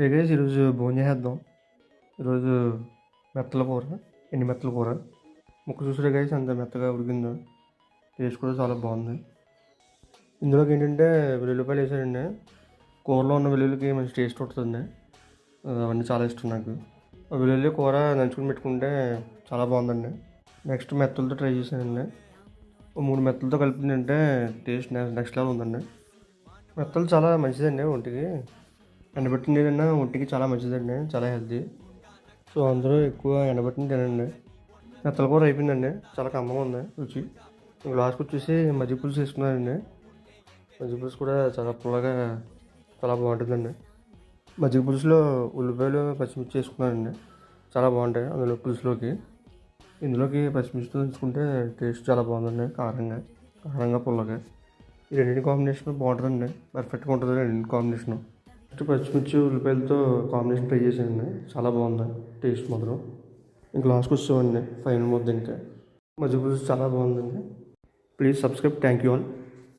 Hey guys, ఈరోజు భోజనం చేద్దాం. ఈరోజు మెత్తల కూర, ఎండు మెత్తల కూర. ముక్క చూసారా గైస్, అంత మెత్తగా ఉడికిందో. టేస్ట్ కూడా చాలా బాగుంది. ఇందులోకి ఏంటంటే వెల్లుల్లిపాయలు వేసానండి. కూరలో ఉన్న వెల్లుల్లికి మంచి టేస్ట్ వస్తుంది. అవన్నీ చాలా ఇష్టం నాకు. వెల్లుల్లి కూర నంచుకుని పెట్టుకుంటే చాలా బాగుందండి. నెక్స్ట్ మెత్తలతో ట్రై చేశానండి. 3 మెత్తలతో కలిపి తింటే టేస్ట్ నెక్స్ట్ లెవెల్ ఉందండి. మెత్తలు చాలా మంచిదండి ఒంటికి. ఎండబెట్టిన ఏదైనా ఒంటికి చాలా మంచిదండి, చాలా హెల్తీ. సో అందరూ ఎక్కువ ఎండబెట్టిన తినండి. మెత్తల కూర అయిపోయిందండి, చాలా కమ్మగా ఉంది రుచి. గ్లాస్కి వచ్చేసి మజ్జిగ పులుసు వేసుకున్నానండి. మజ్జిగ పులుసు కూడా చాలా పుల్లగా చాలా బాగుంటుందండి. మజ్జిగ పులుసులో ఉల్లిపాయలు పచ్చిమిర్చి వేసుకున్నానండి, చాలా బాగుంటాయి అందులో పులుసులోకి. ఇందులోకి పచ్చిమిర్చితో ఉంచుకుంటే టేస్ట్ చాలా బాగుందండి. కారంగా కారంగా పుల్లగా ఈ రెండింటి కాంబినేషన్ బాగుంటుందండి. పర్ఫెక్ట్గా ఉంటుంది రెండింటి కాంబినేషను. ఫస్ట్ పచ్చిమిర్చి ఉల్లిపాయలతో కాంబినేషన్ ట్రై చేసానండి, చాలా బాగుంది టేస్ట్ మాత్రం. ఇంకా లాస్ట్కి వచ్చామండి ఫైనల్ ముద్ద. ఇంకా మజ్జిగ పులుసు చాలా బాగుందండి. Please subscribe. Thank you all.